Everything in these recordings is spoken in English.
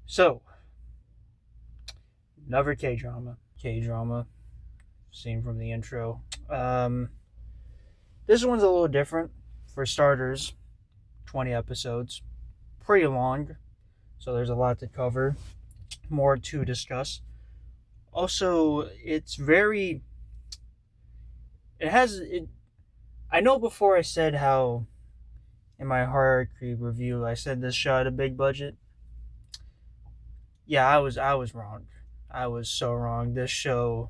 So, another K drama. K drama, seen from the intro. Um, this one's a little different. For starters, 20 episodes. Pretty long, so there's a lot to cover, more to discuss. Also, it's very. It has. It, I know before I said how in my hierarchy review I said this show had a big budget. Yeah, I was wrong. I was so wrong. This show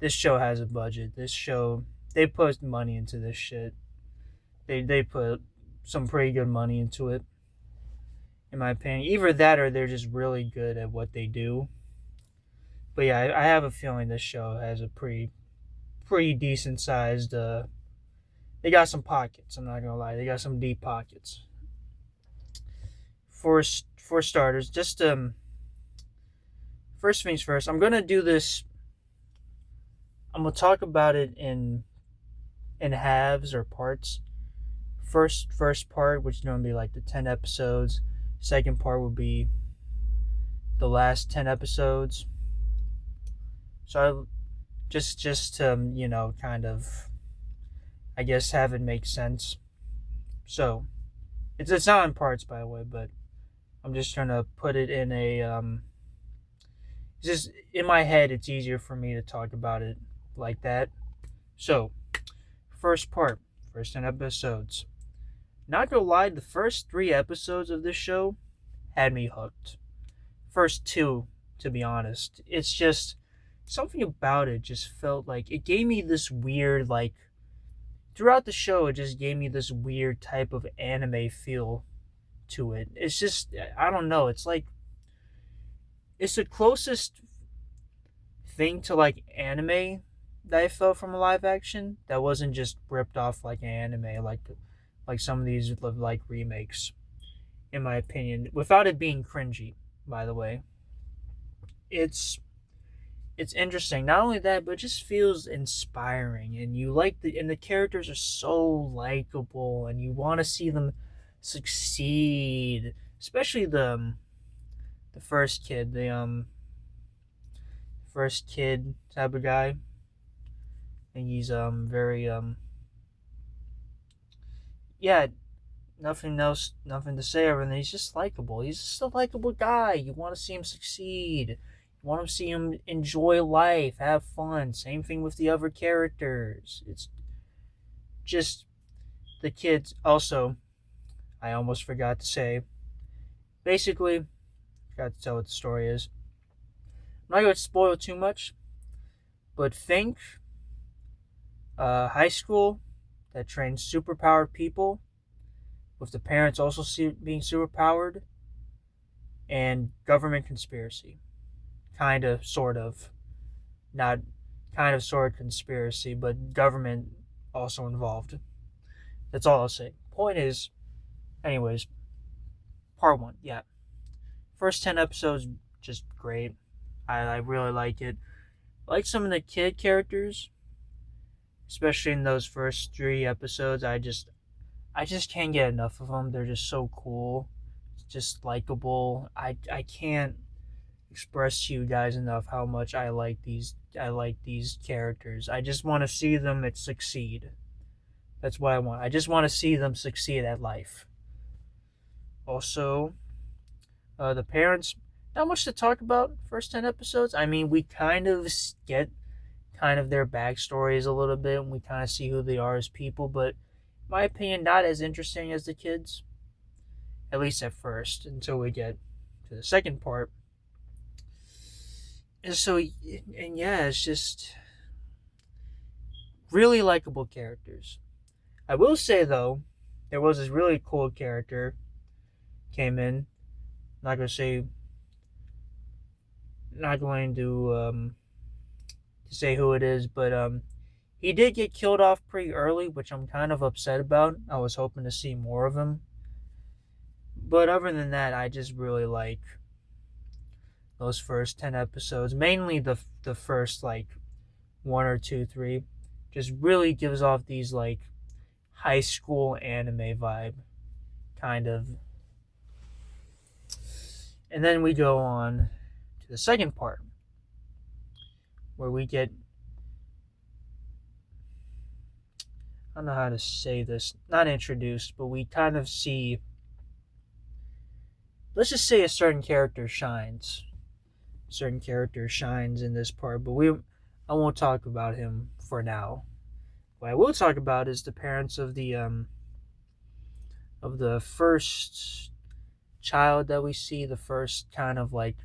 has a budget. This show they put money into this shit. They put some pretty good money into it, in my opinion. Either that or they're just really good at what they do. But yeah, I have a feeling this show has a pretty decent sized. They got some pockets. I'm not gonna lie, they got some deep pockets. For starters, just first things first. I'm gonna do this. I'm gonna talk about it in halves or parts. First part, which is gonna be like the 10 episodes. Second part will be the last 10 episodes. So just to kind of, I guess, have it make sense. So it's not in parts, by the way, but I'm just trying to put it in a it's just in my head. It's easier for me to talk about it like that. So first part, first 10 episodes. Not gonna lie, the first 3 episodes of this show had me hooked. First two, to be honest. It's just something about it just felt like it gave me this weird, like, throughout the show it just gave me this weird type of anime feel to it. It's just, I don't know, it's like it's the closest thing to like anime that I felt from a live action that wasn't just ripped off like an anime, like some of these like remakes, in my opinion, without it being cringy, by the way. It's it's interesting. Not only that, but it just feels inspiring, and the characters are so likable, and you want to see them succeed. Especially the first kid type of guy. And he's very yeah, nothing to say other than he's just likable. He's just a likable guy. You want to see him succeed. You want to see him enjoy life, have fun. Same thing with the other characters. It's just the kids. Also, I almost forgot to say. Basically, forgot to tell what the story is. I'm not going to spoil too much, but think high school that trains superpowered people, with the parents also being superpowered, and government conspiracy. Kind of, sort of. Not kind of, sort of conspiracy, but government also involved. That's all I'll say. Point is, anyways, part one, yeah. First 10 episodes, just great. I really like it. I like some of the kid characters, especially in those first 3 episodes. I just can't get enough of them. They're just so cool, just likable. I can't express to you guys enough how much I like these characters. I just want to see them succeed. That's what I want. I just want to see them succeed at life. Also, the parents, not much to talk about first 10 episodes. I mean, we kind of get kind of their backstories a little bit, and we kind of see who they are as people, but in my opinion, not as interesting as the kids, at least at first, until we get to the second part. And so, and yeah, it's just really likable characters. I will say though, there was this really cool character came in. Not gonna say, not going to say who it is, but he did get killed off pretty early, which I'm kind of upset about. I was hoping to see more of him, but other than that, I just really like those first 10 episodes. Mainly the first like one or two, three, just really gives off these like high school anime vibe, kind of. And then we go on to the second part, where we get, I don't know how to say this, not introduced, but we kind of see, let's just say a certain character shines. Certain character shines in this part, but I won't talk about him for now. What I will talk about is the parents of the first child that we see, the first kind of like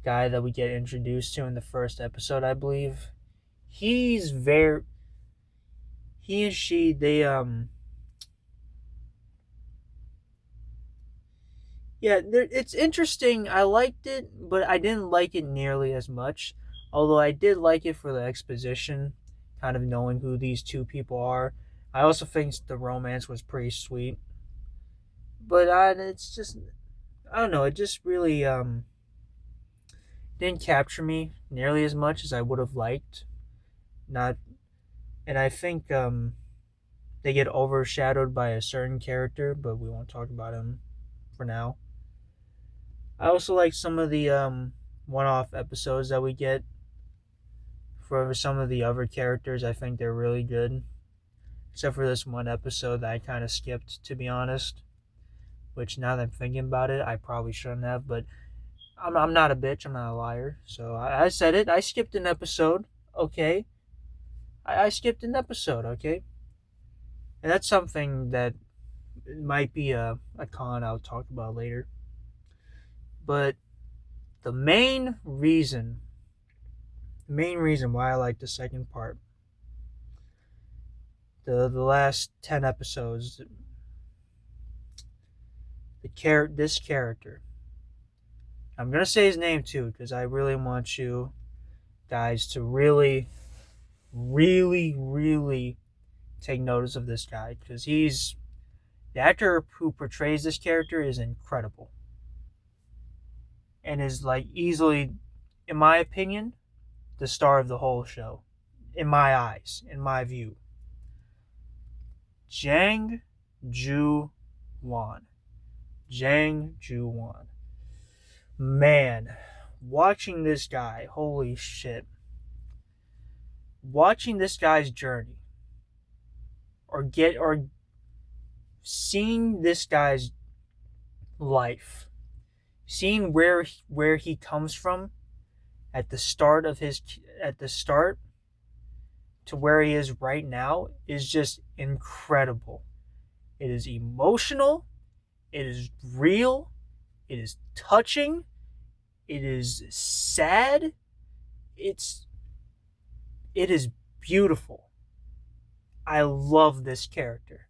guy that we get introduced to in the first episode, I believe. He's very, he and she, yeah, it's interesting. I liked it, but I didn't like it nearly as much. Although I did like it for the exposition, kind of knowing who these two people are. I also think the romance was pretty sweet. But it's just, I don't know. It just really didn't capture me nearly as much as I would have liked. Not, and I think they get overshadowed by a certain character, but we won't talk about him for now. I also like some of the one-off episodes that we get for some of the other characters. I think they're really good, except for this one episode that I kind of skipped, to be honest. Which, now that I'm thinking about it, I probably shouldn't have. But I'm not a bitch. I'm not a liar. So I said it. I skipped an episode. Okay. I skipped an episode. Okay. And that's something that might be a con I'll talk about later. But the main reason why I like the second part, the last 10 episodes, this character, I'm gonna say his name too because I really want you guys to really, really, really take notice of this guy, because the actor who portrays this character is incredible and is like easily, in my opinion, the star of the whole show. In my eyes, in my view, Jang Ju Wan. Jang Ju Wan. Man, watching this guy, holy shit. Watching this guy's journey, or seeing this guy's life, seeing where he comes from at the start to where he is right now is just incredible. It is emotional, it is real, it is touching, it is sad, it is beautiful. I love this character.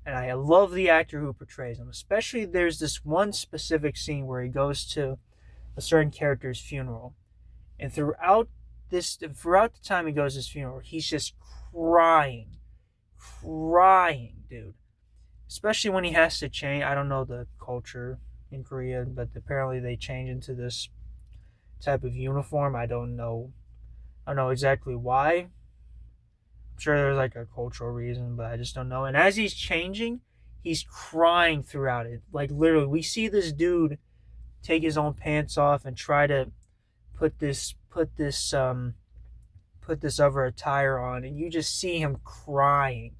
And I love the actor who portrays him. Especially there's this one specific scene where he goes to a certain character's funeral. And throughout the time he goes to his funeral, he's just crying. Crying, dude. Especially when he has to change. I don't know the culture in Korea, but apparently they change into this type of uniform. I don't know exactly why. I'm sure there's like a cultural reason, but I just don't know. And as he's changing, he's crying throughout it. Like literally, we see this dude take his own pants off and try to put this other attire on, and you just see him crying.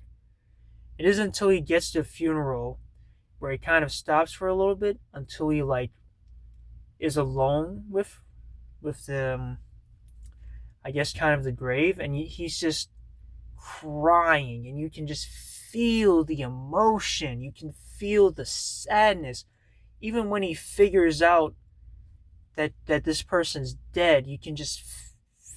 It isn't until he gets to the funeral where he kind of stops for a little bit until he like is alone with the I guess kind of the grave, and he's just crying, and you can just feel the emotion, you can feel the sadness. Even when he figures out that this person's dead, you can just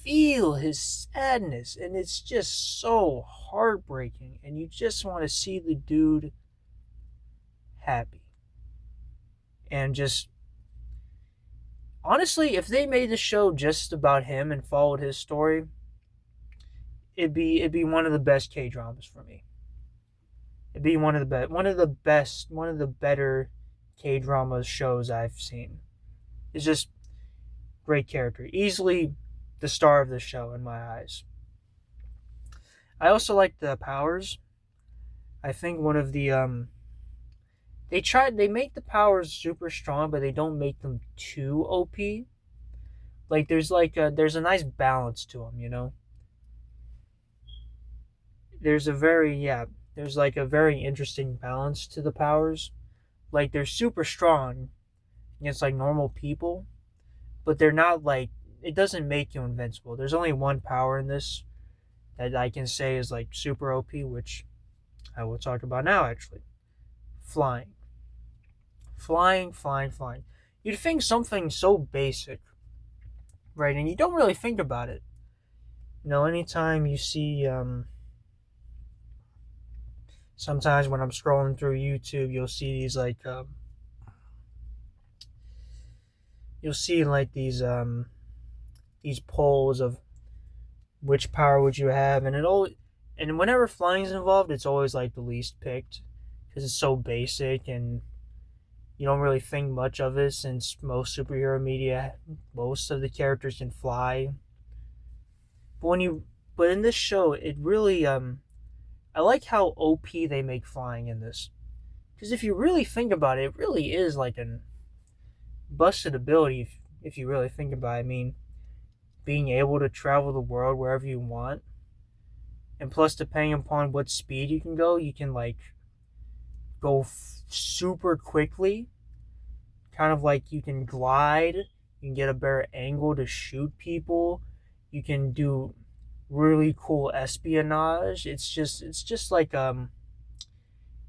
feel his sadness, and it's just so heartbreaking, and you just want to see the dude happy. And just honestly, if they made the show just about him and followed his story, it'd be one of the best K dramas for me. It'd be one of the better K drama shows I've seen. It's just great character, easily the star of the show in my eyes. I also like the powers. I think one of the they make the powers super strong, but they don't make them too OP. Like there's a nice balance to them, you know. There's a very yeah, there's like a very interesting balance to the powers. Like they're super strong against like normal people, but they're not like it doesn't make you invincible. There's only one power in this that I can say is like super OP, which I will talk about now actually. Flying. Flying. You'd think something so basic, right? And you don't really think about it. You know, anytime you see sometimes when I'm scrolling through YouTube, you'll see these like you'll see like these polls of which power would you have, and it all and whenever flying is involved, it's always like the least picked because it's so basic and you don't really think much of it since most superhero media, most of the characters can fly. But when you but in this show, it really I like how OP they make flying in this. Because if you really think about it, it really is like an busted ability if you really think about it. I mean, being able to travel the world wherever you want, and plus, depending upon what speed you can go, you can like go super quickly. Kind of like you can glide, you can get a better angle to shoot people, you can do really cool espionage. It's just like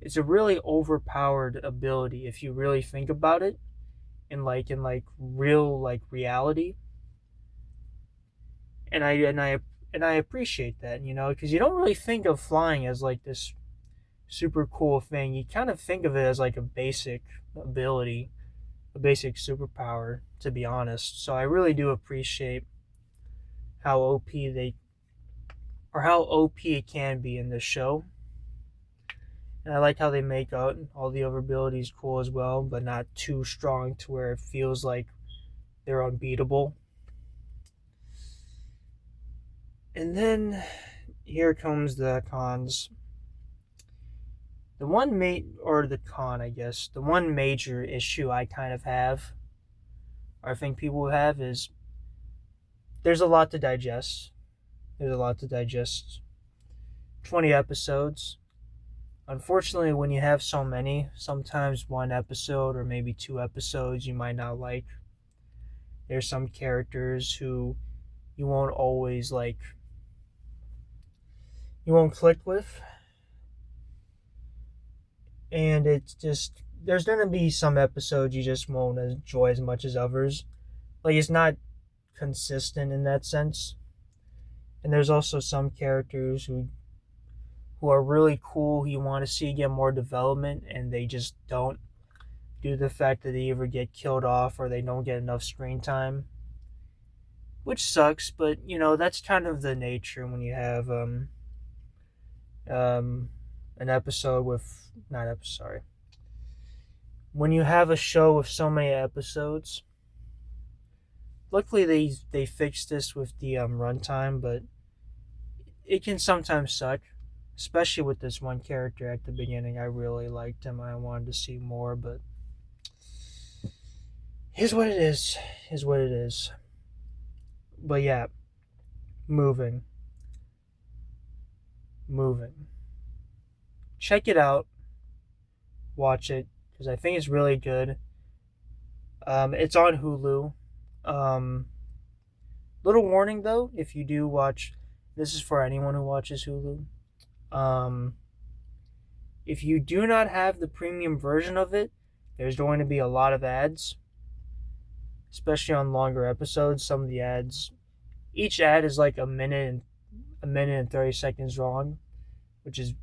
it's a really overpowered ability if you really think about it in like real like reality. And I appreciate that, you know, because you don't really think of flying as like this super cool thing. You kind of think of it as like a basic ability, a basic superpower, to be honest. So I really do appreciate how OP they or how OP it can be in this show. And I like how they make out all the other abilities cool as well, but not too strong to where it feels like they're unbeatable. And then here comes the cons. The one or the con, I guess, the one major issue I kind of have, or I think people have, is there's a lot to digest. There's a lot to digest. 20 episodes. Unfortunately, when you have so many, sometimes one episode or maybe two episodes you might not like. There's some characters who you won't always like, you won't click with. And it's just, there's going to be some episodes you just won't enjoy as much as others. Like, it's not consistent in that sense. And there's also some characters who are really cool, who you want to see get more development, and they just don't, due to the fact that they either get killed off or they don't get enough screen time. Which sucks, but you know, that's kind of the nature when you have an episode with not episode sorry. When you have a show with so many episodes, luckily they fixed this with the runtime, but it can sometimes suck, especially with this one character at the beginning. I really liked him. I wanted to see more, but here's what it is. Here's what it is. But yeah, moving. Check it out. Watch it because I think it's really good. It's on Hulu. Little warning though, if you do watch, this is for anyone who watches Hulu. If you do not have the premium version of it, there's going to be a lot of ads, especially on longer episodes. Some of the ads, each ad is like a minute and 30 seconds long, which is,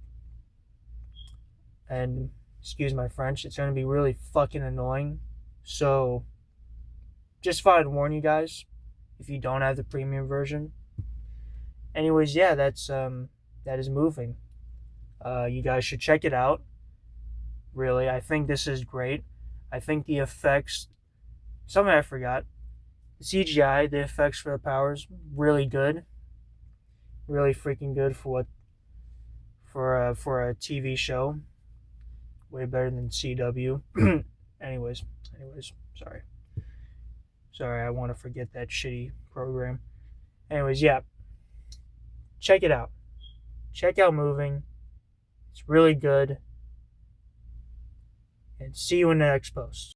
and excuse my French, it's going to be really fucking annoying. So just thought I'd warn you guys if you don't have the premium version. Anyways, yeah, that is moving. You guys should check it out. Really, I think this is great. I think the effects, something I forgot, the CGI, the effects for the powers, really good. Really freaking good for a TV show. Way better than CW. anyways, sorry. Sorry, I want to forget that shitty program. Anyways, yeah. Check it out. Check out Moving. It's really good. And see you in the next post.